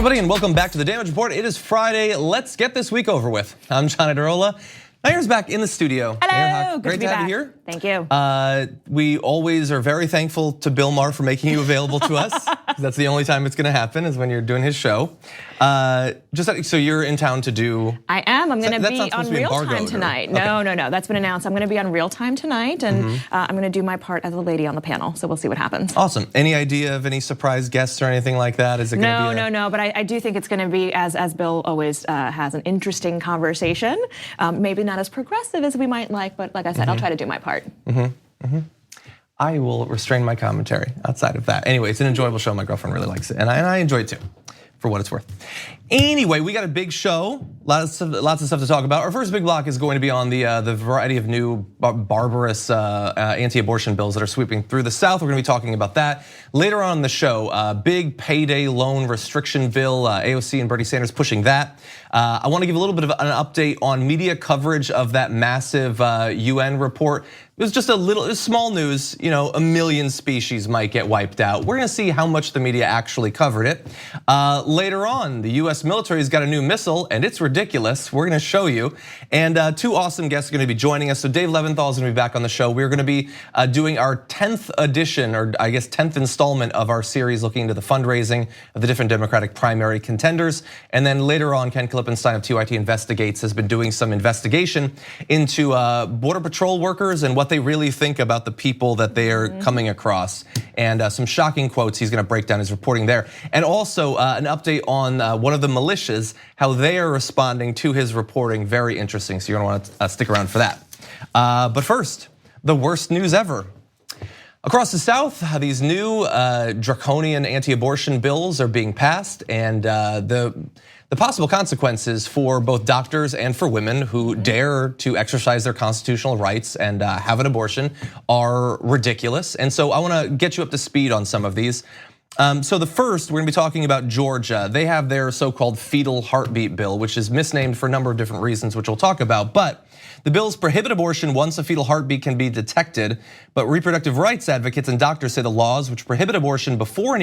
everybody, and welcome back to the Damage Report. It is Friday. Let's get this week over with. I'm John Adarola. Nayyera's back in the studio. Hello, Nayyera Haq, good great to be have back. you here. Thank you. We always are very thankful to Bill Maher for making you available to us. That's the only time it's going to happen is when you're doing his show. So you're in town to do. I am. I'm going to be on Real Time tonight. Okay. No. That's been announced. I'm going to be on Real Time tonight, and I'm going to do my part as a lady on the panel. So we'll see what happens. Awesome. Any idea of any surprise guests or anything like that? Is it going to be? No. But I do think it's going to be, as Bill always has, an interesting conversation. Maybe not as progressive as we might like, but like I said, I'll try to do my part. I will restrain my commentary outside of that. Anyway, it's an enjoyable show. My girlfriend really likes it, and I enjoy it too, for what it's worth. Anyway, we got a big show, lots of stuff to talk about. Our first big block is going to be on the variety of new barbarous anti-abortion bills that are sweeping through the South. We're going to be talking about that later on in the show. Big payday loan restriction bill, AOC and Bernie Sanders pushing that. I want to give a little bit of an update on media coverage of that massive UN report. It was just it was small news, a million species might get wiped out. We're gonna see how much the media actually covered it. Later on, the US military's got a new missile and it's ridiculous. We're gonna show you. And two awesome guests are gonna be joining us. So Dave Levinthal is gonna be back on the show. We're gonna be doing our 10th edition, or I guess 10th installment of our series looking into the fundraising of the different Democratic primary contenders. And then later on, Ken Klippenstein of TYT Investigates has been doing some investigation into Border Patrol workers and what they really think about the people that they are coming across. And some shocking quotes he's gonna break down his reporting there. And also an update on one of the militias, how they are responding to his reporting. Very interesting, so you're gonna wanna stick around for that. But first, the worst news ever. Across the South, these new draconian anti-abortion bills are being passed, and the possible consequences for both doctors and for women who dare to exercise their constitutional rights and have an abortion are ridiculous. And so I wanna get you up to speed on some of these. So the first, we're gonna be talking about Georgia. They have their so-called fetal heartbeat bill, which is misnamed for a number of different reasons, which we'll talk about. But the bills prohibit abortion once a fetal heartbeat can be detected, but reproductive rights advocates and doctors say the laws which prohibit abortion before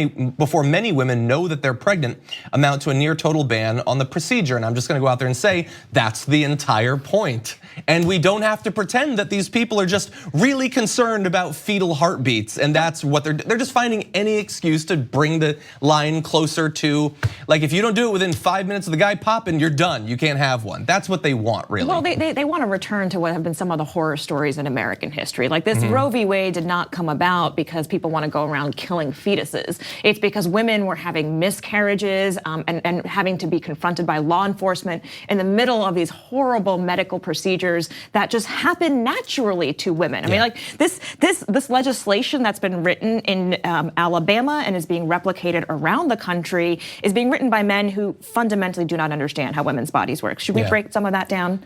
many women know that they're pregnant amount to a near total ban on the procedure. And I'm just gonna go out there and say, that's the entire point. And we don't have to pretend that these people are just really concerned about fetal heartbeats, and that's what they're just finding any excuse to bring the line closer to, like, if you don't do it within 5 minutes of the guy popping, you're done, you can't have one. That's what they want, really. Well, they want to return to what have been some of the horror stories in American history. Like this Roe v. Wade did not come about because people want to go around killing fetuses. It's because women were having miscarriages and having to be confronted by law enforcement in the middle of these horrible medical procedures that just happen naturally to women. I mean, like this legislation that's been written in Alabama and is being replicated around the country is being written by men who fundamentally do not understand how women's bodies work. Should we break some of that down?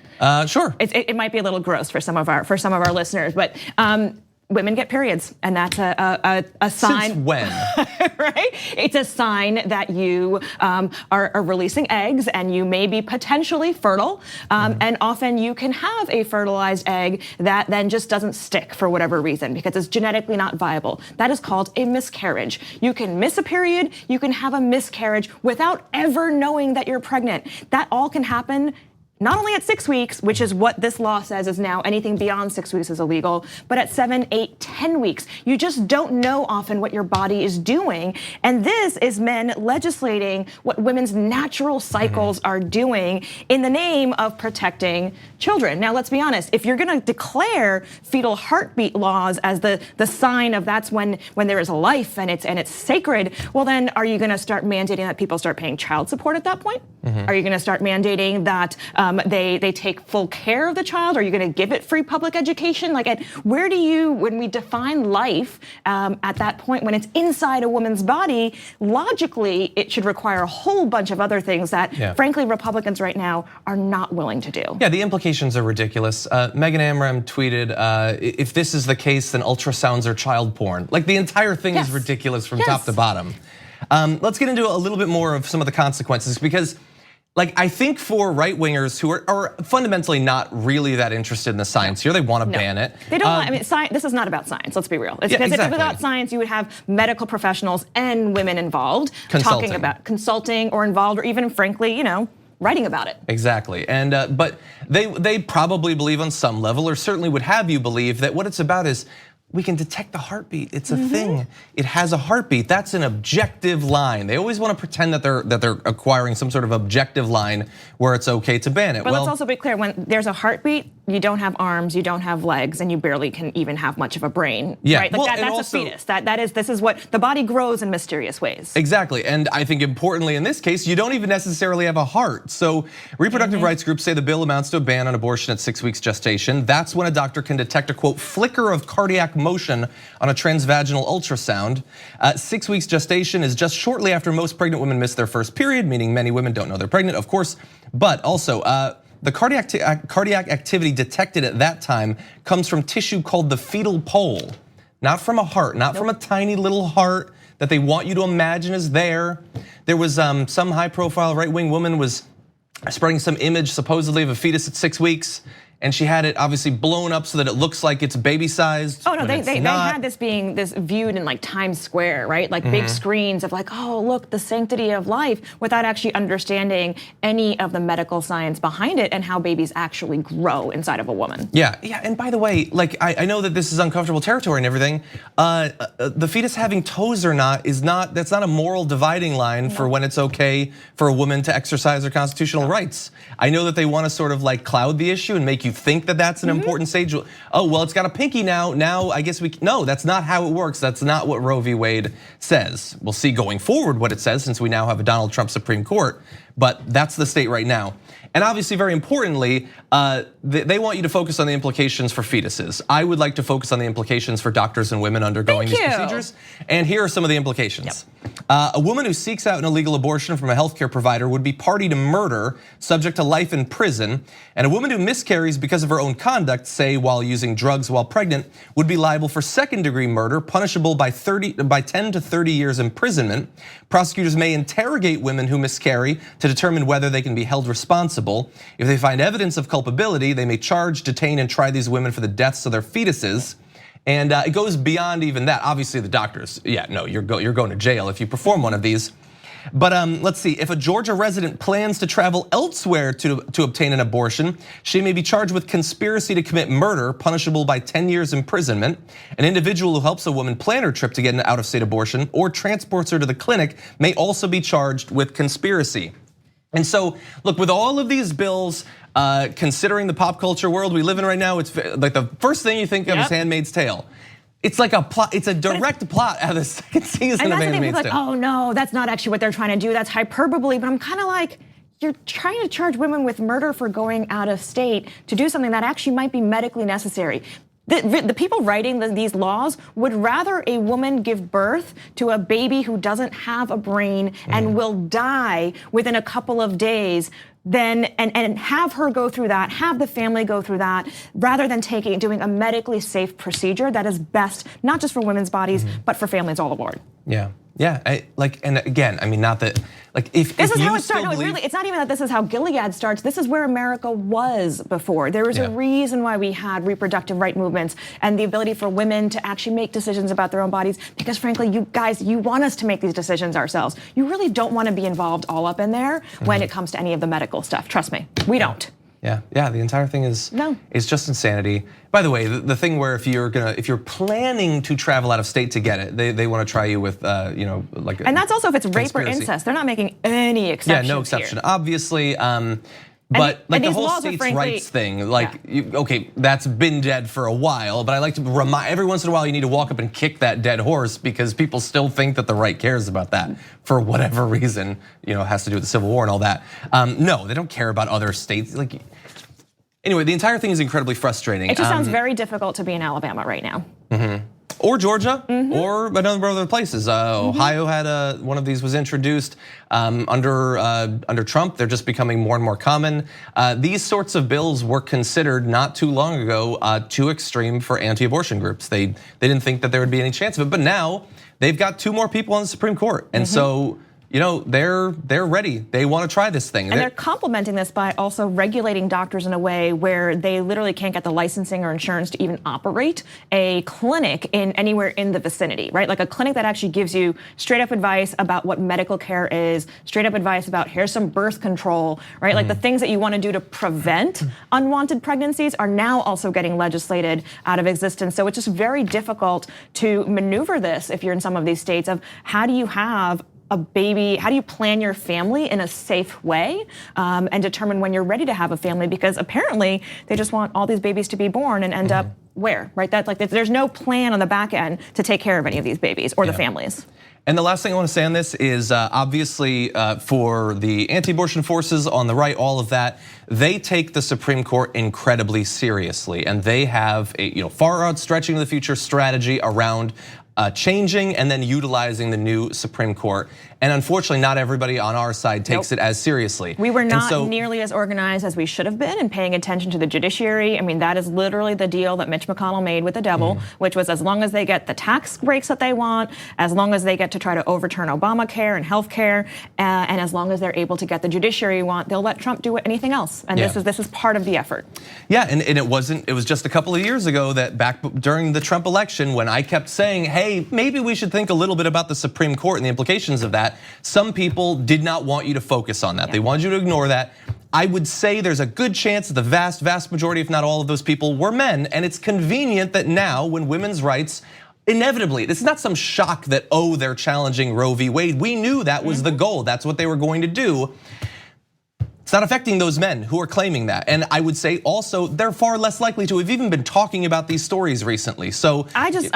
Sure. It might be a little gross for some of our listeners, but women get periods, and that's a sign. Since when? Right? It's a sign that you are releasing eggs, and you may be potentially fertile. And often you can have a fertilized egg that then just doesn't stick for whatever reason because it's genetically not viable. That is called a miscarriage. You can miss a period, you can have a miscarriage without ever knowing that you're pregnant. That all can happen. Not only at 6 weeks, which is what this law says is now anything beyond 6 weeks is illegal, but at 7, 8, 10 weeks. You just don't know often what your body is doing. And this is men legislating what women's natural cycles are doing in the name of protecting children. Now, let's be honest, if you're gonna declare fetal heartbeat laws as the sign of that's when there is a life and it's sacred, well then are you gonna start mandating that people start paying child support at that point? Are you gonna start mandating that they take full care of the child? Are you going to give it free public education? Like, where do you, when we define life at that point, when it's inside a woman's body, logically it should require a whole bunch of other things that, frankly, Republicans right now are not willing to do. Yeah, the implications are ridiculous. Megan Amram tweeted, if this is the case, then ultrasounds are child porn. Like, the entire thing is ridiculous from top to bottom. Let's get into a little bit more of some of the consequences, because Like, I think for right-wingers who are fundamentally not really that interested in the science here, they want to ban it. They don't want, I mean, this is not about science, let's be real. It's because if it was about science, you would have medical professionals and women involved talking about consulting or involved or even frankly, writing about it. Exactly, and but they probably believe on some level, or certainly would have you believe, that what it's about is we can detect the heartbeat. It's a thing. It has a heartbeat. That's an objective line. They always want to pretend that they're acquiring some sort of objective line where it's okay to ban it. But let's also be clear: when there's a heartbeat, you don't have arms, you don't have legs, and you barely can even have much of a brain. Yeah, right? Like that's a fetus. This is what the body grows in mysterious ways. Exactly, and I think importantly in this case, you don't even necessarily have a heart. So reproductive rights groups say the bill amounts to a ban on abortion at 6 weeks gestation. That's when a doctor can detect a quote flicker of cardiac motion on a transvaginal ultrasound. 6 weeks gestation is just shortly after most pregnant women miss their first period, meaning many women don't know they're pregnant, of course, but also the cardiac activity detected at that time comes from tissue called the fetal pole, not from a heart, not from a tiny little heart that they want you to imagine is there. There was some high-profile right-wing woman was spreading some image supposedly of a fetus at 6 weeks, and she had it obviously blown up so that it looks like it's baby-sized. Oh no, they had this being viewed in like Times Square, right? Like big screens of like, oh look, the sanctity of life, without actually understanding any of the medical science behind it and how babies actually grow inside of a woman. Yeah, and by the way, like I know that this is uncomfortable territory and everything. The fetus having toes or not that's not a moral dividing line for when it's okay for a woman to exercise her constitutional rights. I know that they want to sort of like cloud the issue and make you think that that's an important stage. Oh, well, it's got a pinky now. Now I guess no, that's not how it works. That's not what Roe v. Wade says. We'll see going forward what it says since we now have a Donald Trump Supreme Court, but that's the state right now. And obviously, very importantly, they want you to focus on the implications for fetuses. I would like to focus on the implications for doctors and women undergoing these procedures. And here are some of the implications. A woman who seeks out an illegal abortion from a healthcare provider would be party to murder, subject to life in prison. And a woman who miscarries because of her own conduct, say while using drugs while pregnant, would be liable for second-degree murder, punishable by 10 to 30 years imprisonment. Prosecutors may interrogate women who miscarry to determine whether they can be held responsible. If they find evidence of culpability, they may charge, detain, and try these women for the deaths of their fetuses. And it goes beyond even that. Obviously, the doctors, you're going to jail if you perform one of these. But let's see, if a Georgia resident plans to travel elsewhere to obtain an abortion, she may be charged with conspiracy to commit murder, punishable by 10 years imprisonment. An individual who helps a woman plan her trip to get an out-of-state abortion or transports her to the clinic may also be charged with conspiracy. And so, look, with all of these bills, considering the pop culture world we live in right now, it's like the first thing you think of is Handmaid's Tale. It's like a plot. It's a direct plot out of the second season of Handmaid's Tale. Like, oh no, that's not actually what they're trying to do. That's hyperbole. But I'm kind of like, you're trying to charge women with murder for going out of state to do something that actually might be medically necessary. The people writing these laws would rather a woman give birth to a baby who doesn't have a brain and will die within a couple of days than and have her go through that, have the family go through that, rather than doing a medically safe procedure that is best not just for women's bodies but for families all aboard. Yeah, and again, I mean, not that, like, if this is you how it started. No, it's not even that this is how Gilead starts. This is where America was before. There was a reason why we had reproductive right movements and the ability for women to actually make decisions about their own bodies. Because frankly, you guys, you want us to make these decisions ourselves. You really don't want to be involved all up in there when it comes to any of the medical stuff. Trust me, we don't. Yeah, the entire thing is just insanity. By the way, the thing where if you're planning to travel out of state to get it, they want to try you with like. And that's also if it's rape or incest. They're not making any exceptions. Yeah, no exception, here. Obviously. But like the whole states' rights thing, like, okay, that's been dead for a while. But I like to remind every once in a while you need to walk up and kick that dead horse because people still think that the right cares about that for whatever reason. It has to do with the Civil War and all that. No, they don't care about other states. Like, anyway, the entire thing is incredibly frustrating. It just sounds very difficult to be in Alabama right now. Or Georgia, or a number of other places. Ohio had one of these was introduced under Trump. They're just becoming more and more common. These sorts of bills were considered not too long ago too extreme for anti-abortion groups. They didn't think that there would be any chance of it, but now they've got 2 more people on the Supreme Court, and so they're ready. They want to try this thing. And they're complementing this by also regulating doctors in a way where they literally can't get the licensing or insurance to even operate a clinic in anywhere in the vicinity, right? Like a clinic that actually gives you straight up advice about what medical care is, straight up advice about here's some birth control, right? Like the things that you want to do to prevent unwanted pregnancies are now also getting legislated out of existence. So it's just very difficult to maneuver this if you're in some of these states of how do you have a baby, how do you plan your family in a safe way and determine when you're ready to have a family? Because apparently they just want all these babies to be born and end up where, right? That's like, there's no plan on the back end to take care of any of these babies or the families. And the last thing I want to say on this is obviously for the anti-abortion forces on the right, all of that, they take the Supreme Court incredibly seriously, and they have a far out stretching to the future strategy around changing and then utilizing the new Supreme Court. And unfortunately, not everybody on our side takes it as seriously. We were not nearly as organized as we should have been in paying attention to the judiciary. I mean, that is literally the deal that Mitch McConnell made with the devil, which was as long as they get the tax breaks that they want, as long as they get to try to overturn Obamacare and healthcare, and as long as they're able to get the judiciary want, they'll let Trump do anything else. And this is part of the effort. Yeah, and it was just a couple of years ago that back during the Trump election when I kept saying, hey, maybe we should think a little bit about the Supreme Court and the implications of that. Some people did not want you to focus on that. They wanted you to ignore that. I would say there's a good chance that the vast majority, if not all of those people, were men. And it's convenient that now when women's rights, inevitably, this is not some shock that, they're challenging Roe v. Wade. We knew that was the goal. That's what they were going to do. It's not affecting those men who are claiming that. And I would say also they're far less likely to have even been talking about these stories recently. So I don't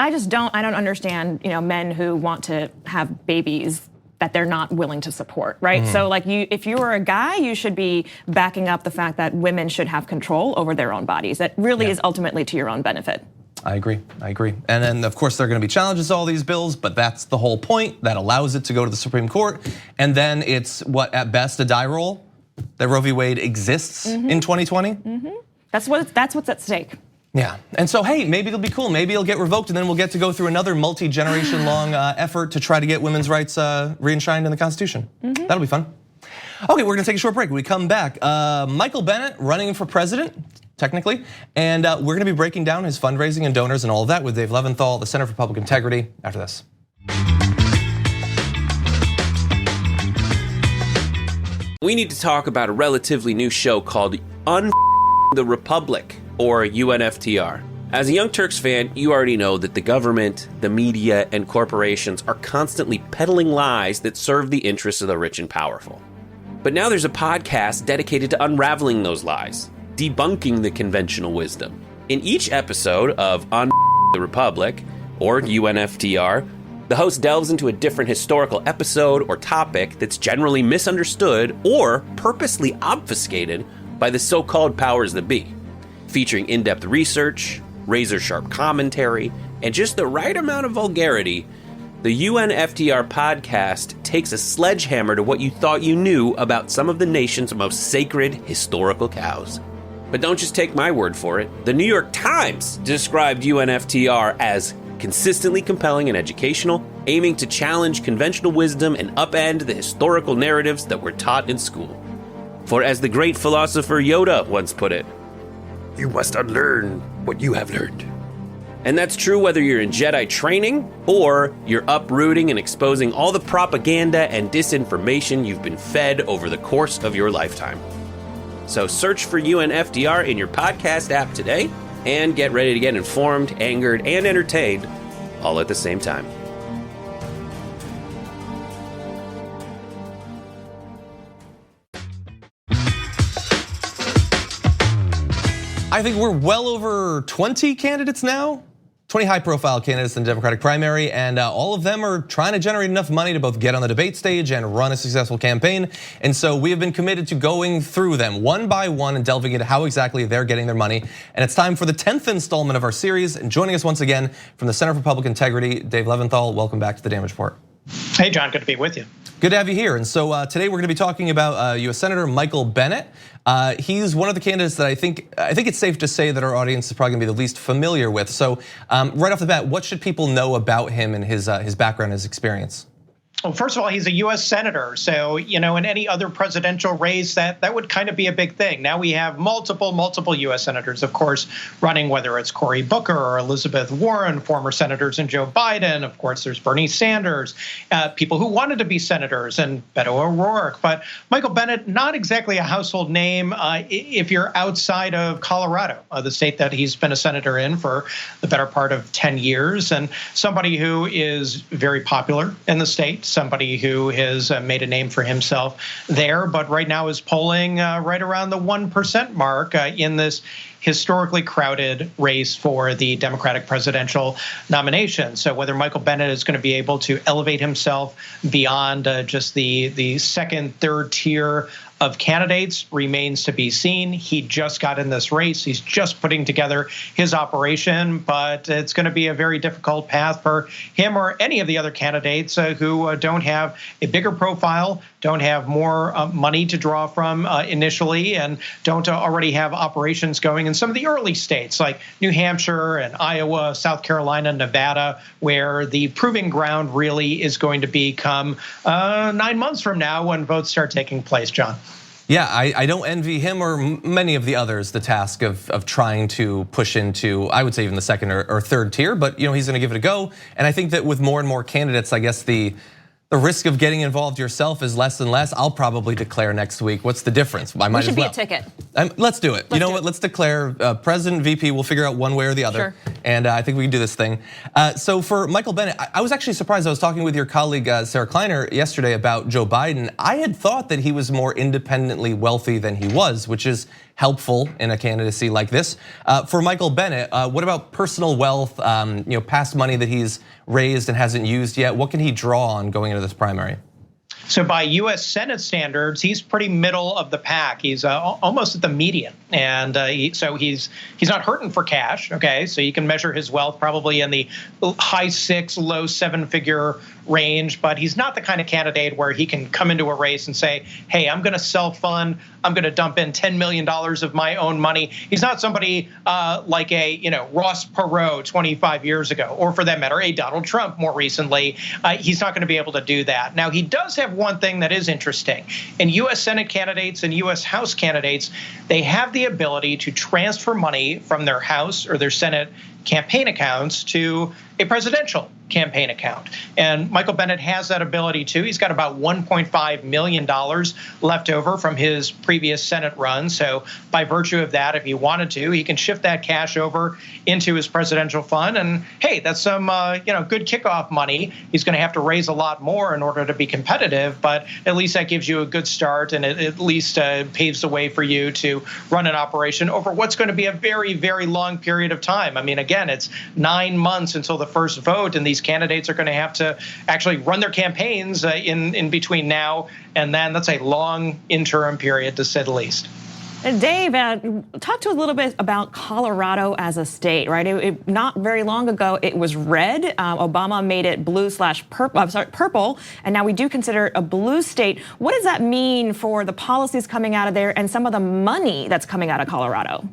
understand, men who want to have babies that they're not willing to support, right? So like if you were a guy, you should be backing up the fact that women should have control over their own bodies. That really is ultimately to your own benefit. I agree. And then of course there are gonna be challenges to all these bills, but that's the whole point that allows it to go to the Supreme Court. And then it's at best a die roll that Roe v. Wade exists in 2020. That's what's at stake. Yeah, and so hey, maybe it'll be cool. Maybe it'll get revoked, and then we'll get to go through another multi-generation long effort to try to get women's rights re-enshrined in the Constitution. That'll be fun. Okay, we're gonna take a short break. When we come back, Michael Bennet running for president, technically, and we're gonna be breaking down his fundraising and donors and all of that with Dave Levinthal, the Center for Public Integrity, after this. We need to talk about a relatively new show called the Republic, or UNFTR. As a Young Turks fan, you already know that the government, the media, and corporations are constantly peddling lies that serve the interests of the rich and powerful. But now there's a podcast dedicated to unraveling those lies, debunking the conventional wisdom. In each episode of the Republic, or UNFTR, the host delves into a different historical episode or topic that's generally misunderstood or purposely obfuscated by the so-called powers that be. Featuring in-depth research, razor-sharp commentary, and just the right amount of vulgarity, the UNFTR podcast takes a sledgehammer to what you thought you knew about some of the nation's most sacred historical cows. But don't just take my word for it. The New York Times described UNFTR as consistently compelling and educational, aiming to challenge conventional wisdom and upend the historical narratives that were taught in school. For as the great philosopher Yoda once put it, you must unlearn what you have learned. And that's true whether you're in Jedi training or you're uprooting and exposing all the propaganda and disinformation you've been fed over the course of your lifetime. So search for UNFTR in your podcast app today and get ready to get informed, angered, and entertained all at the same time. I think we're well over 20 candidates now, 20 high-profile candidates in the Democratic primary, and all of them are trying to generate enough money to both get on the debate stage and run a successful campaign. And so we have been committed to going through them one by one and delving into how exactly they're getting their money. And it's time for the 10th installment of our series. And joining us once again from the Center for Public Integrity, Dave Levinthal, welcome back to the Damage Report. Hey, John, good to be with you. Good to have you here. And so today we're going to be talking about US Senator Michael Bennet. He's one of the candidates that I think it's safe to say that our audience is probably going to be the least familiar with. So right off the bat, what should people know about him and his background, his experience? Well, first of all, he's a U.S. senator. So, in any other presidential race, that would kind of be a big thing. Now we have multiple U.S. senators, of course, running, whether it's Cory Booker or Elizabeth Warren, former senators, and Joe Biden. Of course, there's Bernie Sanders, people who wanted to be senators, and Beto O'Rourke. But Michael Bennet, not exactly a household name if you're outside of Colorado, the state that he's been a senator in for the better part of 10 years, and somebody who is very popular in the state. Somebody who has made a name for himself there, but right now is polling right around the 1% mark in this historically crowded race for the Democratic presidential nomination. So whether Michael Bennet is going to be able to elevate himself beyond just the second, third tier of candidates remains to be seen. He just got in this race. He's just putting together his operation, but it's going to be a very difficult path for him or any of the other candidates who don't have a bigger profile, don't have more money to draw from initially, and don't already have operations going in some of the early states like New Hampshire and Iowa, South Carolina, Nevada, where the proving ground really is going to become 9 months from now when votes start taking place, John. Yeah, I don't envy him or many of the others the task of trying to push into, I would say, even the second or third tier, but he's gonna give it a go. And I think that with more and more candidates, I guess the risk of getting involved yourself is less and less. I'll probably declare next week. What's the difference? I might should as well. be a ticket. Let's do it. Let's declare president, VP. We'll figure out one way or the other. Sure. And I think we can do this thing. So for Michael Bennet, I was actually surprised. I was talking with your colleague Sarah Kleiner yesterday about Joe Biden. I had thought that he was more independently wealthy than he was, which is helpful in a candidacy like this. For Michael Bennet, what about personal wealth, past money that he's raised and hasn't used yet? What can he draw on going into this primary? So by U.S. Senate standards, he's pretty middle of the pack. He's almost at the median, and so he's not hurting for cash. Okay, so you can measure his wealth probably in the high 6, low 7-figure range, but he's not the kind of candidate where he can come into a race and say, hey, I'm going to self-fund, I'm going to dump in $10 million of my own money. He's not somebody like a Ross Perot 25 years ago, or for that matter, a Donald Trump more recently. He's not going to be able to do that. Now, he does have one thing that is interesting. In U.S. Senate candidates and U.S. House candidates, they have the ability to transfer money from their House or their Senate campaign accounts to a presidential campaign account. And Michael Bennet has that ability too. He's got about $1.5 million left over from his previous Senate run. So by virtue of that, if he wanted to, he can shift that cash over into his presidential fund. And hey, that's some good kickoff money. He's going to have to raise a lot more in order to be competitive, but at least that gives you a good start, and it at least paves the way for you to run an operation over what's going to be a very, very long period of time. I mean, again, it's 9 months until the first vote, and these candidates are going to have to actually run their campaigns in between now and then. That's a long interim period, to say the least. Dave, talk to us a little bit about Colorado as a state, right? Not very long ago, it was red. Obama made it purple, and now we do consider it a blue state. What does that mean for the policies coming out of there and some of the money that's coming out of Colorado?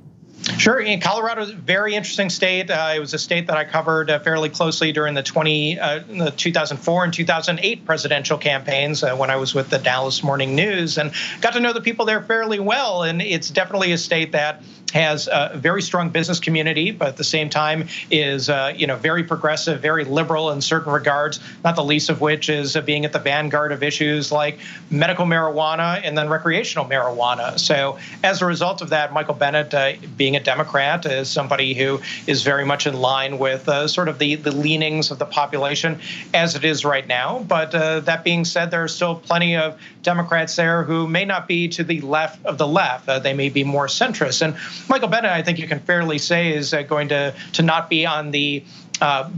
Sure. In Colorado is a very interesting state. It was a state that I covered fairly closely during the 2004 and 2008 presidential campaigns when I was with the Dallas Morning News, and got to know the people there fairly well. And it's definitely a state that has a very strong business community, but at the same time is very progressive, very liberal in certain regards, not the least of which is being at the vanguard of issues like medical marijuana and then recreational marijuana. So as a result of that, Michael Bennet, being a Democrat, is somebody who is very much in line with sort of the leanings of the population as it is right now. But that being said, there are still plenty of Democrats there who may not be to the left of the left. They may be more centrist. And Michael Bennet, I think you can fairly say, is going to not be on the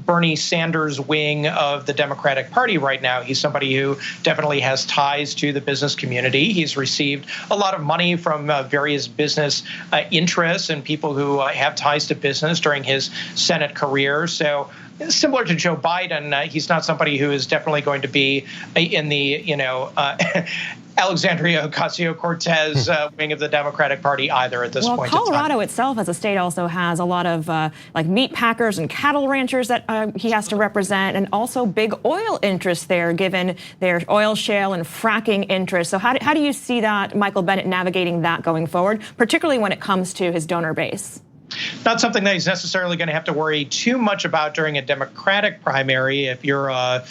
Bernie Sanders wing of the Democratic Party right now. He's somebody who definitely has ties to the business community. He's received a lot of money from various business interests and people who have ties to business during his Senate career. So similar to Joe Biden, he's not somebody who is definitely going to be in the, Alexandria Ocasio-Cortez wing of the Democratic Party either at this point. Colorado itself as a state also has a lot of like meat packers and cattle ranchers that he has to represent, and also big oil interests there, given their oil shale and fracking interests. So how do you see that, Michael Bennet, navigating that going forward, particularly when it comes to his donor base? Not something that he's necessarily going to have to worry too much about during a Democratic primary. If you're a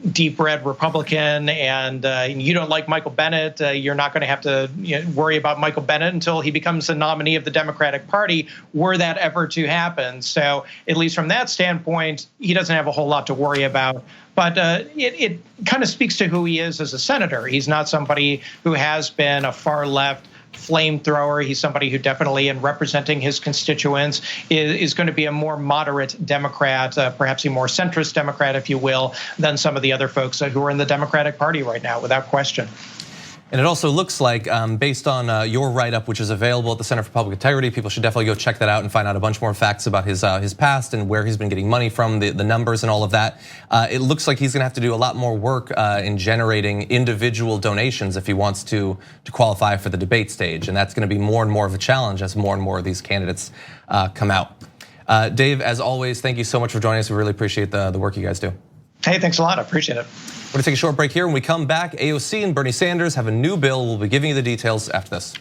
deep red Republican and you don't like Michael Bennet, you're not going to have to worry about Michael Bennet until he becomes the nominee of the Democratic Party, were that ever to happen. So at least from that standpoint, he doesn't have a whole lot to worry about. But it kind of speaks to who he is as a senator. He's not somebody who has been a far left flamethrower. He's somebody who definitely, in representing his constituents, is going to be a more moderate Democrat, perhaps a more centrist Democrat, if you will, than some of the other folks who are in the Democratic Party right now, without question. And it also looks like, based on your write-up, which is available at the Center for Public Integrity, people should definitely go check that out and find out a bunch more facts about his past and where he's been getting money from, the numbers and all of that. It looks like he's going to have to do a lot more work in generating individual donations if he wants to qualify for the debate stage, and that's going to be more and more of a challenge as more and more of these candidates come out. Dave, as always, thank you so much for joining us. We really appreciate the work you guys do. Hey, thanks a lot. I appreciate it. We're going to take a short break here. When we come back, AOC and Bernie Sanders have a new bill. We'll be giving you the details after this.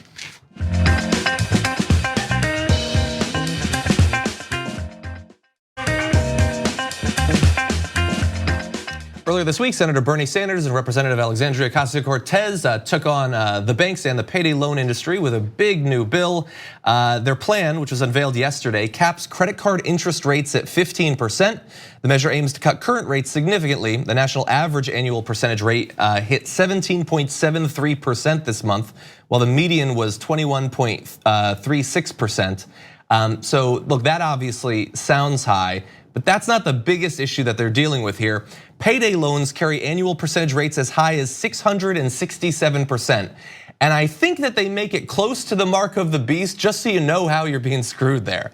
Earlier this week, Senator Bernie Sanders and Representative Alexandria Ocasio-Cortez took on the banks and the payday loan industry with a big new bill. Their plan, which was unveiled yesterday, caps credit card interest rates at 15%. The measure aims to cut current rates significantly. The national average annual percentage rate hit 17.73% this month, while the median was 21.36%. So look, that obviously sounds high, but that's not the biggest issue that they're dealing with here. Payday loans carry annual percentage rates as high as 667%. And I think that they make it close to the mark of the beast, just so you know how you're being screwed there.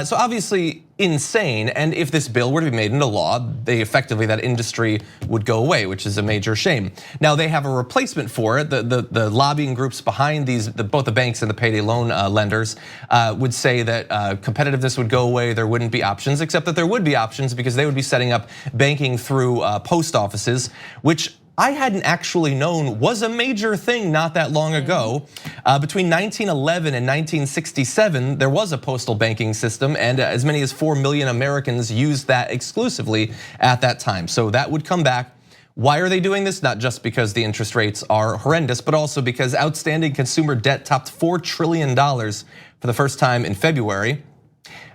So obviously insane, and if this bill were to be made into law, that industry would go away, which is a major shame. Now they have a replacement for it. The lobbying groups behind both the banks and the payday loan lenders would say that competitiveness would go away. There wouldn't be options, except that there would be options because they would be setting up banking through post offices, which I hadn't actually known was a major thing not that long ago. Between 1911 and 1967, there was a postal banking system, and as many as 4 million Americans used that exclusively at that time. So that would come back. Why are they doing this? Not just because the interest rates are horrendous, but also because outstanding consumer debt topped $4 trillion for the first time in February.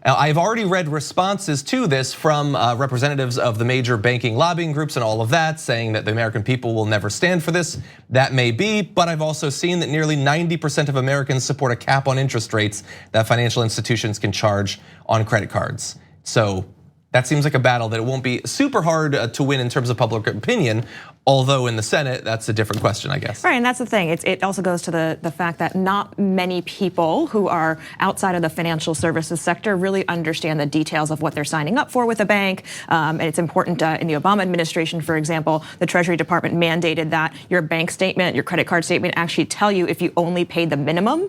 Now, I've already read responses to this from representatives of the major banking lobbying groups and all of that, saying that the American people will never stand for this. That may be, but I've also seen that nearly 90% of Americans support a cap on interest rates that financial institutions can charge on credit cards. So that seems like a battle that it won't be super hard to win in terms of public opinion, although in the Senate, that's a different question, I guess. Right, and that's the thing. It also goes to the fact that not many people who are outside of the financial services sector really understand the details of what they're signing up for with a bank. And it's important in the Obama administration, for example, the Treasury Department mandated that your bank statement, your credit card statement actually tell you if you only paid the minimum,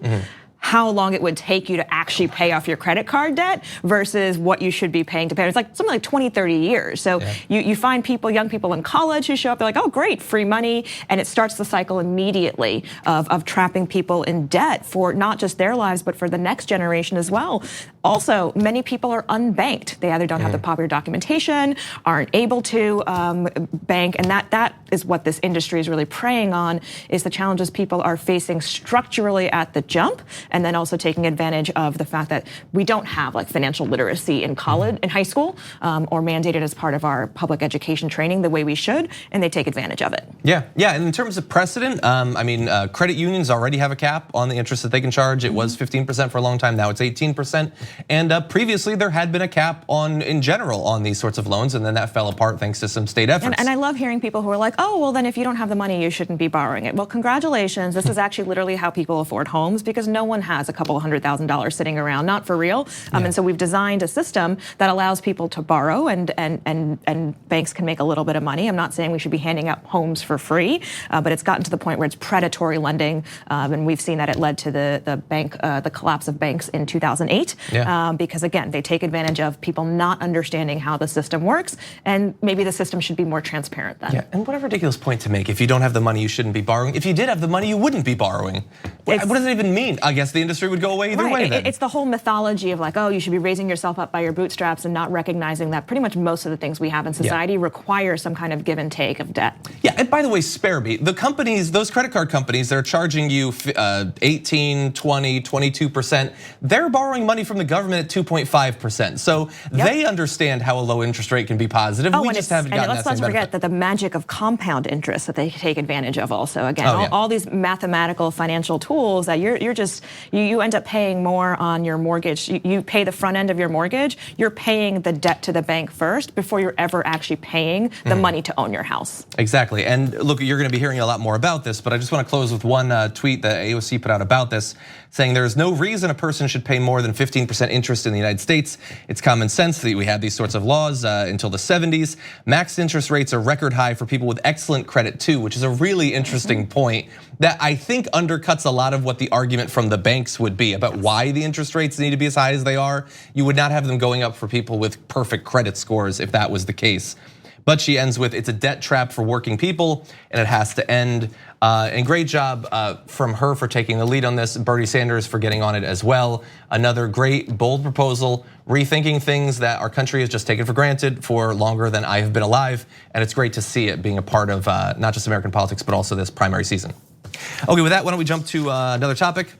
how long it would take you to actually pay off your credit card debt versus what you should be paying to pay. It's like something like 20, 30 years. So you find young people in college who show up, they're like, oh great, free money. And it starts the cycle immediately of trapping people in debt for not just their lives, but for the next generation as well. Also, many people are unbanked. They either don't have the proper documentation, aren't able to bank, and that is what this industry is really preying on, is the challenges people are facing structurally at the jump, and then also taking advantage of the fact that we don't have like financial literacy in college, in high school, or mandated as part of our public education training the way we should, and they take advantage of it. Yeah, and in terms of precedent, I mean, credit unions already have a cap on the interest that they can charge. It was 15% for a long time, now it's 18%. And previously there had been a cap in general on these sorts of loans, and then that fell apart thanks to some state efforts. And I love hearing people who are like, oh, well then if you don't have the money, you shouldn't be borrowing it. Well, congratulations, this is actually literally how people afford homes, because no one has a couple $100,000 sitting around, not for real. And so we've designed a system that allows people to borrow, and banks can make a little bit of money. I'm not saying we should be handing out homes for free, but it's gotten to the point where it's predatory lending, and we've seen that it led to the collapse of banks in 2008, because again, they take advantage of people not understanding how the system works, and maybe the system should be more transparent then. Yeah, and what a ridiculous point to make. If you don't have the money, you shouldn't be borrowing. If you did have the money, you wouldn't be borrowing. What does it even mean? I guess the industry would go away either way then. It's the whole mythology of like, oh, you should be raising yourself up by your bootstraps, and not recognizing that pretty much most of the things we have in society require some kind of give and take of debt. Yeah, and by the way, spare me. The companies, those credit card companies, they're charging you 18, 20, 22%. They're borrowing money from the government at 2.5%. So they understand how a low interest rate can be positive. We just haven't gotten that same benefit. Let's forget that the magic of compound interest that they take advantage of also. Again, all these mathematical financial tools that you end up paying more on your mortgage. You pay the front end of your mortgage, you're paying the debt to the bank first before you're ever actually paying the money to own your house. Exactly, and look, you're gonna be hearing a lot more about this, but I just wanna close with one tweet that AOC put out about this, saying there is no reason a person should pay more than 15% interest in the United States. It's common sense that we had these sorts of laws until the 70s. Max interest rates are record high for people with excellent credit too, which is a really interesting point that I think undercuts a lot of what the argument from the banks would be about why the interest rates need to be as high as they are. You would not have them going up for people with perfect credit scores if that was the case. But she ends with, it's a debt trap for working people and it has to end. And great job from her for taking the lead on this, Bernie Sanders for getting on it as well. Another great, bold proposal, rethinking things that our country has just taken for granted for longer than I have been alive. And it's great to see it being a part of not just American politics, but also this primary season. Okay, with that, why don't we jump to another topic?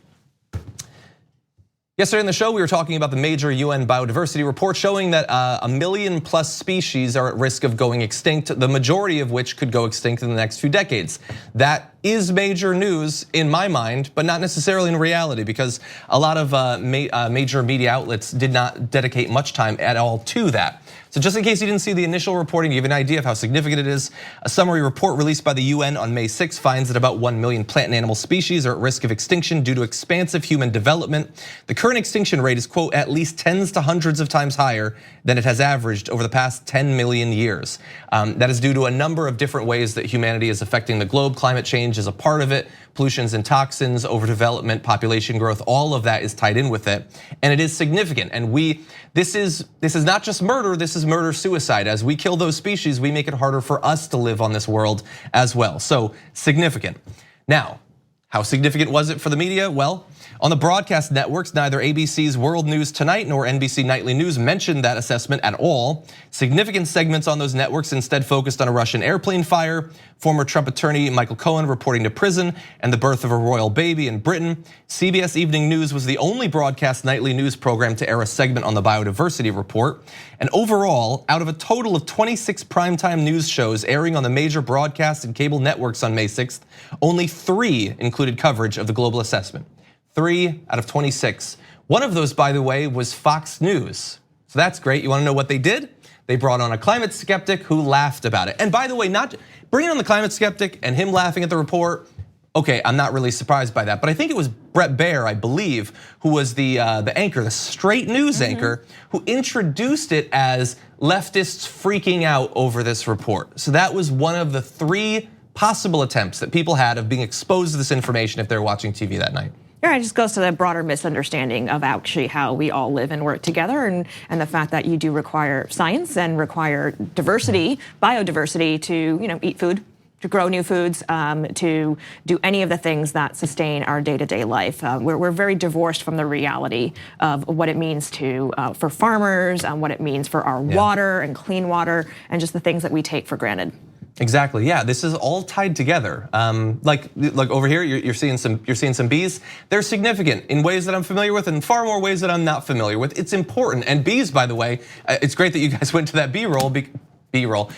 Yesterday in the show, we were talking about the major UN biodiversity report showing that 1 million plus species are at risk of going extinct, the majority of which could go extinct in the next few decades. That is major news in my mind, but not necessarily in reality, because a lot of major media outlets did not dedicate much time at all to that. So just in case you didn't see the initial reporting, you have an idea of how significant it is. A summary report released by the UN on May 6 finds that about 1 million plant and animal species are at risk of extinction due to expansive human development. The current extinction rate is, quote, at least tens to hundreds of times higher than it has averaged over the past 10 million years. That is due to a number of different ways that humanity is affecting the globe. Climate change is a part of it. Pollutions and toxins, overdevelopment, population growth, all of that is tied in with it. And it is significant. And this is not just murder, this is murder-suicide. As we kill those species, we make it harder for us to live on this world as well. So significant. Now, how significant was it for the media? Well, on the broadcast networks, neither ABC's World News Tonight nor NBC Nightly News mentioned that assessment at all. Significant segments on those networks instead focused on a Russian airplane fire, former Trump attorney Michael Cohen reporting to prison, and the birth of a royal baby in Britain. CBS Evening News was the only broadcast nightly news program to air a segment on the biodiversity report. And overall, out of a total of 26 primetime news shows airing on the major broadcast and cable networks on May 6th, only 3 included coverage of the global assessment. 3 out of 26. One of those, by the way, was Fox News. So that's great. You wanna know what they did? They brought on a climate skeptic who laughed about it. And by the way, not bringing on the climate skeptic and him laughing at the report, okay, I'm not really surprised by that. But I think it was Bret Baier, I believe, who was the anchor, the straight news anchor, who introduced it as leftists freaking out over this report. So that was one of the 3 possible attempts that people had of being exposed to this information if they were watching TV that night. Yeah, it just goes to the broader misunderstanding of actually how we all live and work together, and the fact that you do require science and require diversity, biodiversity to eat food, to grow new foods, to do any of the things that sustain our day-to-day life. We're very divorced from the reality of what it means for farmers, what it means for our water and clean water, and just the things that we take for granted. Exactly. Yeah, this is all tied together. Like over here, you're seeing some bees. They're significant in ways that I'm familiar with, and far more ways that I'm not familiar with. It's important. And bees, by the way, it's great that you guys went to that bee roll. B-roll,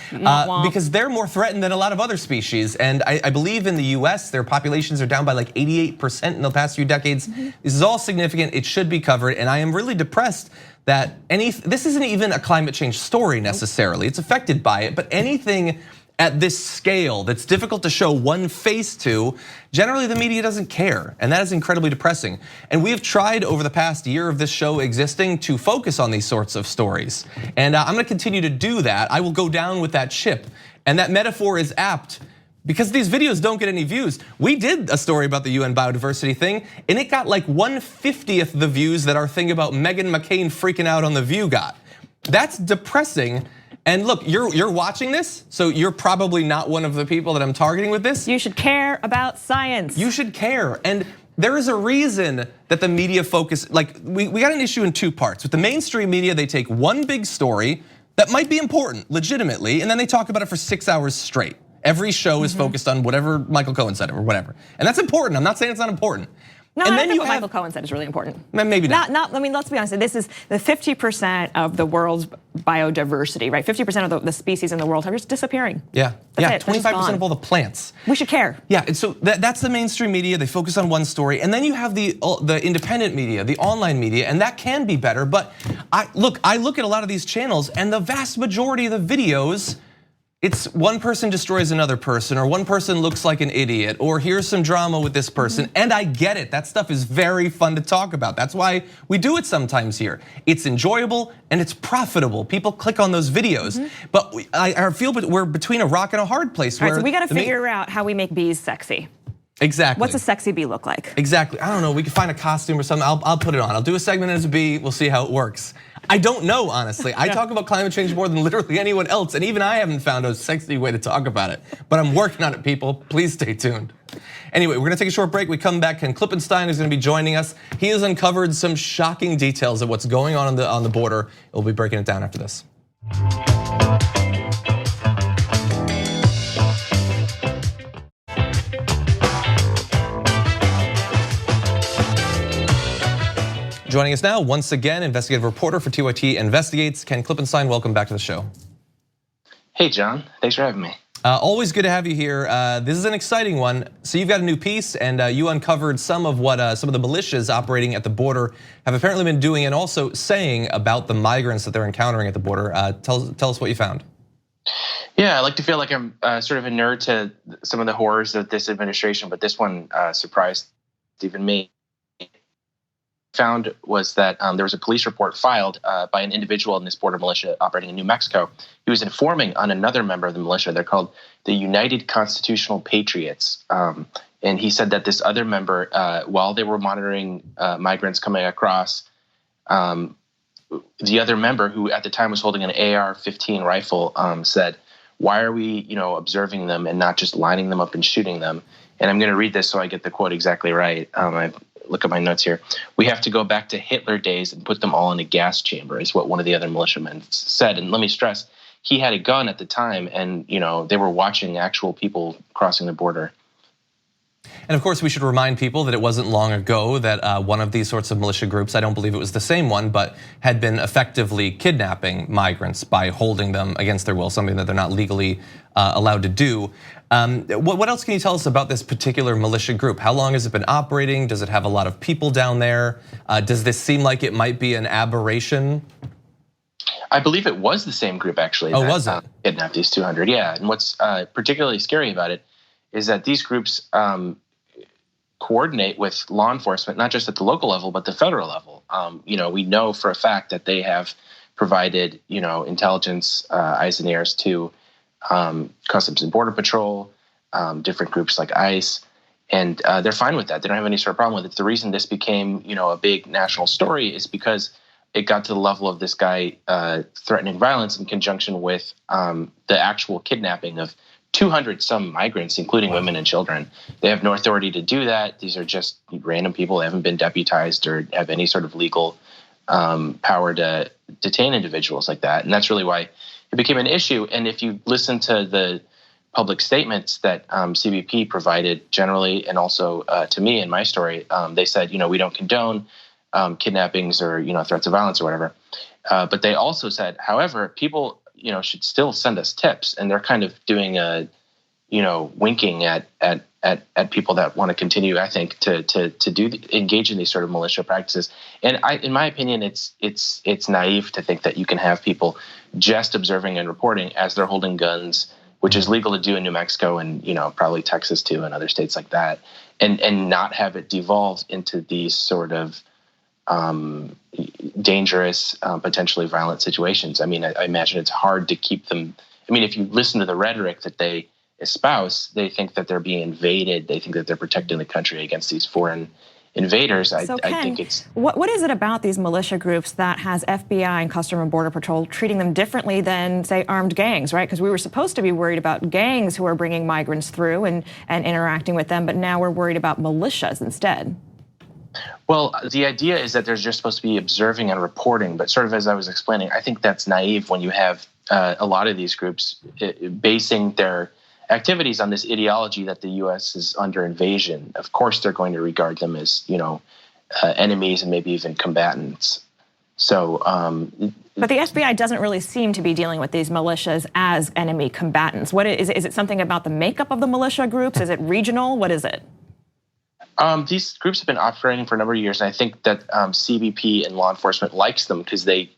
because they're more threatened than a lot of other species. And I believe in the US, their populations are down by like 88% in the past few decades. This is all significant, it should be covered. And I am really depressed that this isn't even a climate change story necessarily. It's affected by it, but anything at this scale that's difficult to show one face to, generally the media doesn't care, and that is incredibly depressing. And we have tried over the past year of this show existing to focus on these sorts of stories. And I'm gonna continue to do that. I will go down with that ship. And that metaphor is apt because these videos don't get any views. We did a story about the UN biodiversity thing, and it got like 1/50th the views that our thing about Meghan McCain freaking out on The View got. That's depressing. And look, you're watching this, so you're probably not one of the people that I'm targeting with this. You should care about science. You should care, and there is a reason that the media focus, like we got an issue in two parts. With the mainstream media, they take one big story that might be important, legitimately, and then they talk about it for 6 hours straight. Every show is focused on whatever Michael Cohen said or whatever. And that's important, I'm not saying it's not important. No, and I think what Michael Cohen said is really important. Maybe not. I mean, let's be honest. This is the 50% of the world's biodiversity, right? 50% of the species in the world are just disappearing. Yeah, That's it. 25% of all the plants. We should care. Yeah, and so that's the mainstream media. They focus on one story, and then you have the independent media, the online media, and that can be better. But I look at a lot of these channels, and the vast majority of the videos, it's one person destroys another person, or one person looks like an idiot, or here's some drama with this person. And I get it, that stuff is very fun to talk about. That's why we do it sometimes here. It's enjoyable and it's profitable. People click on those videos. But I feel we're between a rock and a hard place. All right, so we gotta figure out how we make bees sexy. Exactly. What's a sexy bee look like? Exactly, I don't know, we can find a costume or something, I'll put it on. I'll do a segment as a bee, we'll see how it works. I don't know, honestly. I talk about climate change more than literally anyone else, and even I haven't found a sexy way to talk about it. But I'm working on it, people, please stay tuned. Anyway, we're gonna take a short break. We come back, Ken Klippenstein is gonna be joining us. He has uncovered some shocking details of what's going on the border. We'll be breaking it down after this. Joining us now, once again, investigative reporter for TYT Investigates, Ken Klippenstein. Welcome back to the show. Hey, John. Thanks for having me. Always good to have you here. This is an exciting one. So you've got a new piece, and you uncovered some of what some of the militias operating at the border have apparently been doing, and also saying about the migrants that they're encountering at the border. Tell us what you found. Yeah, I like to feel like I'm sort of a nerd to some of the horrors of this administration, but this one surprised even me. Found was that there was a police report filed by an individual in this border militia operating in New Mexico. He was informing on another member of the militia. They're called the United Constitutional Patriots. And he said that this other member, while they were monitoring migrants coming across, the other member, who at the time was holding an AR-15 rifle, said, "Why are we, observing them and not just lining them up and shooting them?" And I'm going to read this so I get the quote exactly right. I look at my notes here. "We have to go back to Hitler days and put them all in a gas chamber," is what one of the other militiamen said. And let me stress, he had a gun at the time, and they were watching actual people crossing the border. And of course, we should remind people that it wasn't long ago that one of these sorts of militia groups, I don't believe it was the same one, but had been effectively kidnapping migrants by holding them against their will, something that they're not legally allowed to do. What else can you tell us about this particular militia group? How long has it been operating? Does it have a lot of people down there? Does this seem like it might be an aberration? I believe it was the same group, actually. Oh, was it? Kidnapped these 200, yeah. And what's particularly scary about it is that these groups coordinate with law enforcement, not just at the local level, but the federal level. We know for a fact that they have provided, intelligence eyes and ears to Customs and Border Patrol, different groups like ICE, and they're fine with that. They don't have any sort of problem with it. The reason this became, a big national story is because it got to the level of this guy threatening violence in conjunction with the actual kidnapping of 200 some migrants, including women and children. They have no authority to do that. These are just random people. They haven't been deputized or have any sort of legal power to detain individuals like that. And that's really why it became an issue. And if you listen to the public statements that CBP provided generally, and also to me in my story, they said, we don't condone kidnappings or, threats of violence or whatever. But they also said, however, people, should still send us tips, and they're kind of doing a, winking at people that want to continue, I think, to engage in these sort of militia practices. And in my opinion, it's naive to think that you can have people just observing and reporting as they're holding guns, which is legal to do in New Mexico and probably Texas too and other states like that, and not have it devolve into these sort of dangerous, potentially violent situations. I mean, I imagine it's hard to keep them. I mean, if you listen to the rhetoric that they espouse, they think that they're being invaded. They think that they're protecting the country against these foreign invaders. So Ken, I think it's what is it about these militia groups that has FBI and Customs and Border Patrol treating them differently than, say, armed gangs, right? Because we were supposed to be worried about gangs who are bringing migrants through and interacting with them, but now we're worried about militias instead. Well, the idea is that they're just supposed to be observing and reporting, but sort of as I was explaining, I think that's naive when you have a lot of these groups basing their activities on this ideology that the U.S. is under invasion. Of course, they're going to regard them as, enemies and maybe even combatants. So, but the FBI doesn't really seem to be dealing with these militias as enemy combatants. What is it something about the makeup of the militia groups? Is it regional? What is it? These groups have been operating for a number of years, and I think that CBP and law enforcement likes them because they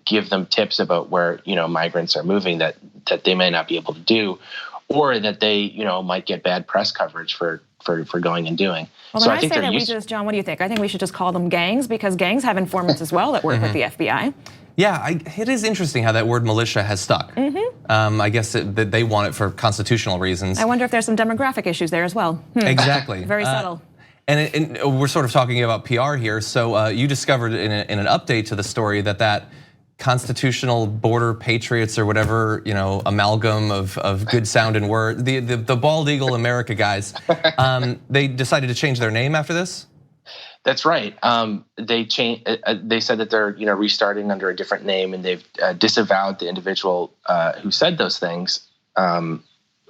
give them tips about where migrants are moving that they may not be able to do, or that they might get bad press coverage for going and doing. Well, then I think that John, what do you think? I think we should just call them gangs because gangs have informants as well that work with the FBI. Yeah, it is interesting how that word militia has stuck. I guess that they want it for constitutional reasons. I wonder if there's some demographic issues there as well. Exactly. Very subtle. And we're sort of talking about PR here. So you discovered in an update to the story that constitutional border patriots or whatever, amalgam of good sound and word, the bald eagle America guys, they decided to change their name after this? That's right. They said that they're restarting under a different name, and they've disavowed the individual who said those things.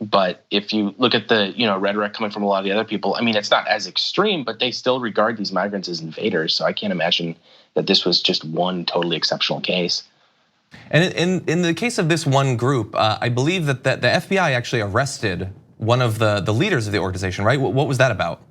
But if you look at the rhetoric coming from a lot of the other people, I mean, it's not as extreme, but they still regard these migrants as invaders. So I can't imagine that this was just one totally exceptional case. And in the case of this one group, I believe that the FBI actually arrested one of the leaders of the organization, right? What was that about?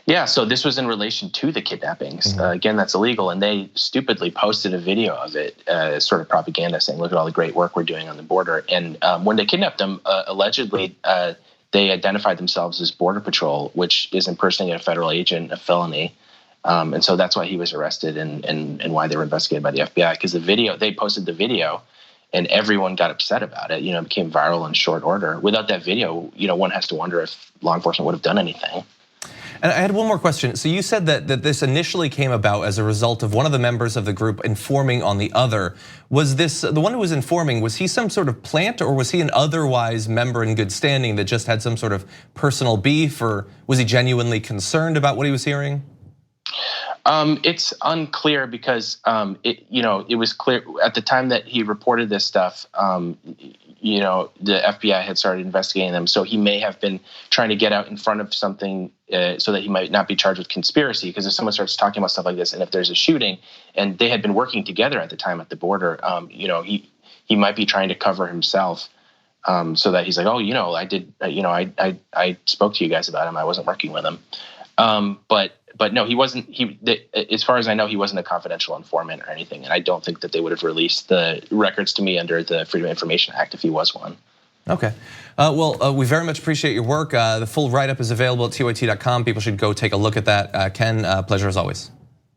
Yeah, so this was in relation to the kidnappings. Again, that's illegal, and they stupidly posted a video of it, sort of propaganda, saying, "Look at all the great work we're doing on the border." And when they kidnapped them, allegedly, they identified themselves as Border Patrol, which is impersonating a federal agent, a felony. And so that's why he was arrested and why they were investigated by the FBI. Because they posted the video, and everyone got upset about it. It became viral in short order. Without that video, one has to wonder if law enforcement would have done anything. And I had one more question. So you said that this initially came about as a result of one of the members of the group informing on the other. Was this, the one who was informing, was he some sort of plant, or was he an otherwise member in good standing that just had some sort of personal beef, or was he genuinely concerned about what he was hearing? It's unclear because it was clear at the time that he reported this stuff. The FBI had started investigating them, so he may have been trying to get out in front of something so that he might not be charged with conspiracy. Because if someone starts talking about stuff like this, and if there's a shooting, and they had been working together at the time at the border, he might be trying to cover himself, so that he's like, oh, I did, I spoke to you guys about him. I wasn't working with him, But no, he wasn't. As far as I know, he wasn't a confidential informant or anything. And I don't think that they would have released the records to me under the Freedom of Information Act if he was one. Okay. Well, we very much appreciate your work. The full write-up is available at tyt.com. People should go take a look at that. Ken, pleasure as always.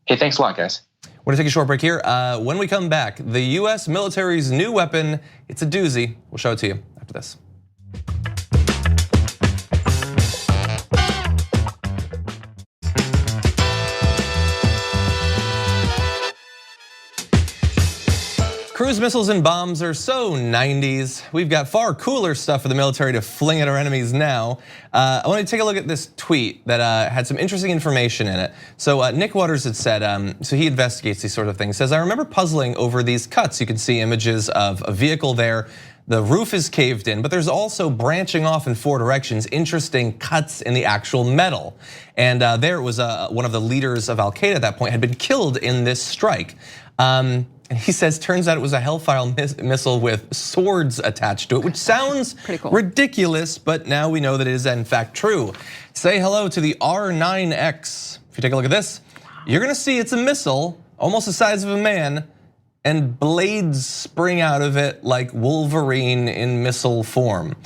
Hey, thanks a lot, guys. We're gonna take a short break here. When we come back, the US military's new weapon, it's a doozy. We'll show it to you after this. Cruise missiles and bombs are so 90s. We've got far cooler stuff for the military to fling at our enemies now. I want to take a look at this tweet that had some interesting information in it. So Nick Waters had said, so he investigates these sort of things, says, I remember puzzling over these cuts. You can see images of a vehicle there. The roof is caved in, but there's also branching off in 4 directions, interesting cuts in the actual metal. And there was one of the leaders of Al-Qaeda at that point had been killed in this strike. And he says, turns out it was a Hellfire missile with swords attached to it, which sounds Pretty cool. ridiculous, but now we know that it is in fact true. Say hello to the R9X. If you take a look at this, you're gonna see it's a missile, almost the size of a man, and blades spring out of it like Wolverine in missile form.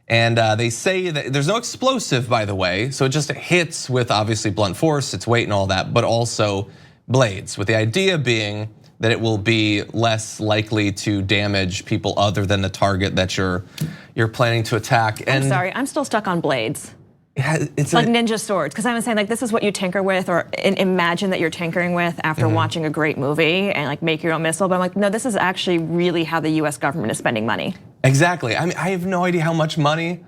And they say that there's no explosive, by the way, so it just hits with obviously blunt force, its weight and all that, but also blades, with the idea being that it will be less likely to damage people other than the target that you're planning to attack. I'm sorry, I'm still stuck on blades. It's like ninja swords, because I was saying like this is what you tinker with or imagine that you're tinkering with after watching a great movie and like make your own missile. But I'm like, no, this is actually really how the US government is spending money. Exactly. I mean, I have no idea how much money.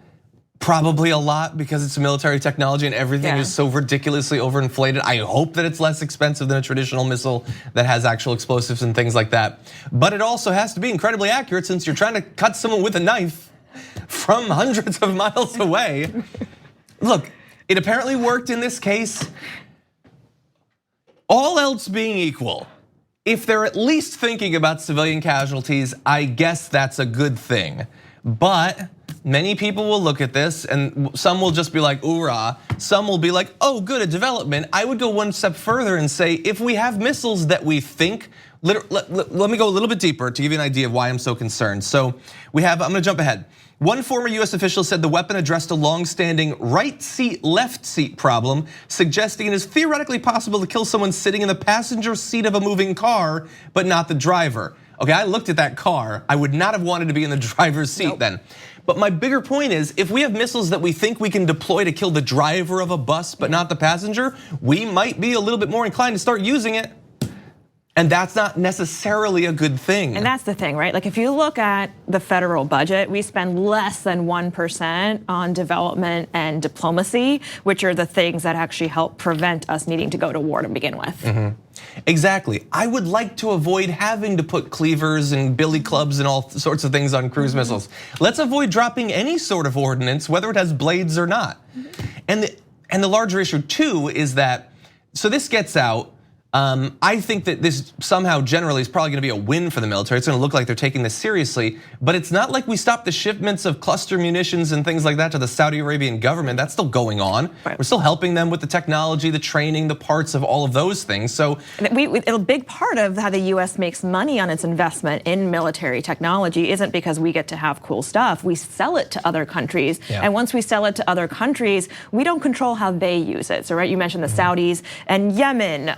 Probably a lot because it's military technology and everything is so ridiculously overinflated. I hope that it's less expensive than a traditional missile that has actual explosives and things like that. But it also has to be incredibly accurate since you're trying to cut someone with a knife from hundreds of miles away. Look, it apparently worked in this case. All else being equal, if they're at least thinking about civilian casualties, I guess that's a good thing. But many people will look at this and some will just be like, oorah. Some will be like, oh, good, a development. I would go one step further and say, if we have missiles that we think, let me go a little bit deeper to give you an idea of why I'm so concerned. So we have, I'm gonna jump ahead. One former US official said the weapon addressed a long-standing right seat, left seat problem, suggesting it is theoretically possible to kill someone sitting in the passenger seat of a moving car, but not the driver. Okay, I looked at that car. I would not have wanted to be in the driver's seat then. But my bigger point is, if we have missiles that we think we can deploy to kill the driver of a bus, but not the passenger, we might be a little bit more inclined to start using it. And that's not necessarily a good thing. And that's the thing, right? Like if you look at the federal budget, we spend less than 1% on development and diplomacy, which are the things that actually help prevent us needing to go to war to begin with. Exactly. I would like to avoid having to put cleavers and billy clubs and all sorts of things on cruise missiles. Let's avoid dropping any sort of ordnance, whether it has blades or not. And the larger issue too is that, so this gets out, I think that this somehow generally is probably gonna be a win for the military. It's gonna look like they're taking this seriously, but it's not like we stopped the shipments of cluster munitions and things like that to the Saudi Arabian government. That's still going on. Right. We're still helping them with the technology, the training, the parts of all of those things. So a big part of how the US makes money on its investment in military technology isn't because we get to have cool stuff. We sell it to other countries. And once we sell it to other countries, we don't control how they use it. So right, you mentioned the Saudis and Yemen,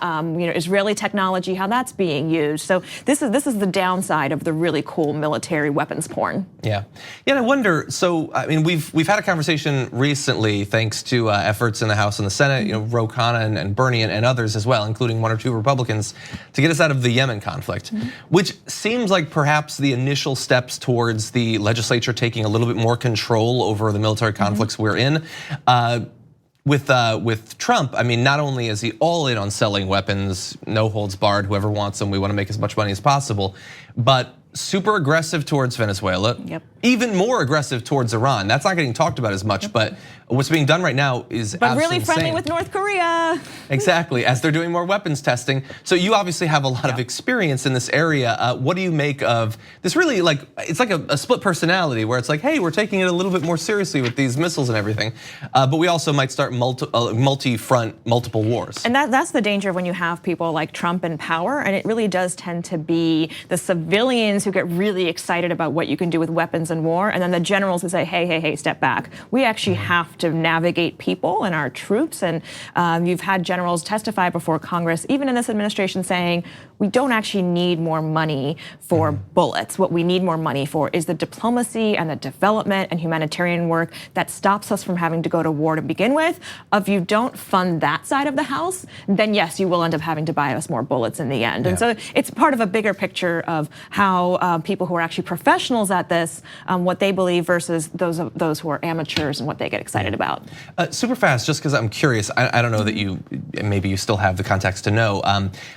Israeli technology, how that's being used. So this is the downside of the really cool military weapons porn. Yeah, and I wonder. So I mean, we've had a conversation recently, thanks to efforts in the House and the Senate. Ro Khanna and Bernie and others as well, including one or two Republicans, to get us out of the Yemen conflict, which seems like perhaps the initial steps towards the legislature taking a little bit more control over the military conflicts we're in. With Trump, I mean, not only is he all in on selling weapons, no holds barred, whoever wants them, we want to make as much money as possible, but super aggressive towards Venezuela, even more aggressive towards Iran. That's not getting talked about as much, but what's being done right now is but really insane. Friendly with North Korea. Exactly, as they're doing more weapons testing. So you obviously have a lot of experience in this area. What do you make of this? Really, like it's like a split personality where it's like, hey, we're taking it a little bit more seriously with these missiles and everything, but we also might start multi-front, multiple wars. And that's the danger when you have people like Trump in power, and it really does tend to be the civilians who get really excited about what you can do with weapons and war, and then the generals who say, hey, step back. We actually have to navigate people and our troops, and you've had generals testify before Congress, even in this administration, saying we don't actually need more money for bullets. What we need more money for is the diplomacy and the development and humanitarian work that stops us from having to go to war to begin with. If you don't fund that side of the house, then yes, you will end up having to buy us more bullets in the end. And so it's part of a bigger picture of how know people who are actually professionals at this, what they believe versus those who are amateurs and what they get excited about. Super fast, just because I'm curious. I don't know that maybe you still have the context to know.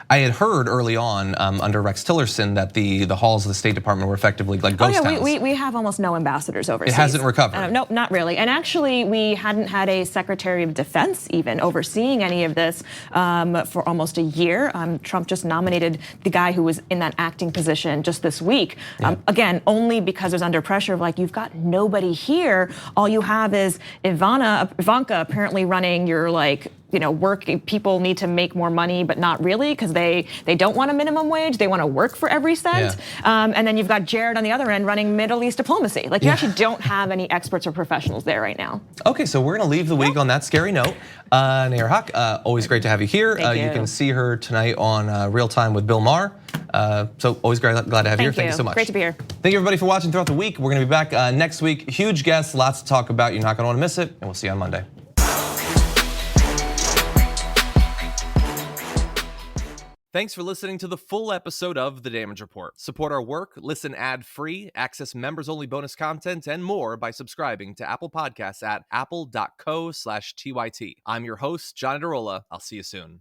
I had heard early on under Rex Tillerson that the halls of the State Department were effectively like ghost towns. We have almost no ambassadors overseas. It hasn't recovered. No, not really. And actually, we hadn't had a Secretary of Defense even overseeing any of this for almost a year. Trump just nominated the guy who was in that acting position just this week. Again, only because it was under pressure of like, you've got nobody here. All you have is Ivanka apparently running your working. People need to make more money, but not really, because they don't want a minimum wage. They want to work for every cent. And then you've got Jared on the other end running Middle East diplomacy. You actually don't have any experts or professionals there right now. Okay, so we're going to leave the week on that scary note. Nayyera Haq, always great to have you here. You can see her tonight on Real Time with Bill Maher. So always glad to have you here. Thank you so much. Great to be here. Thank you everybody for watching throughout the week. We're going to be back next week. Huge guests, lots to talk about. You're not going to want to miss it, and we'll see you on Monday. Thanks for listening to the full episode of The Damage Report. Support our work, listen ad-free, access members-only bonus content, and more by subscribing to Apple Podcasts at apple.co/TYT. I'm your host, John Adarola. I'll see you soon.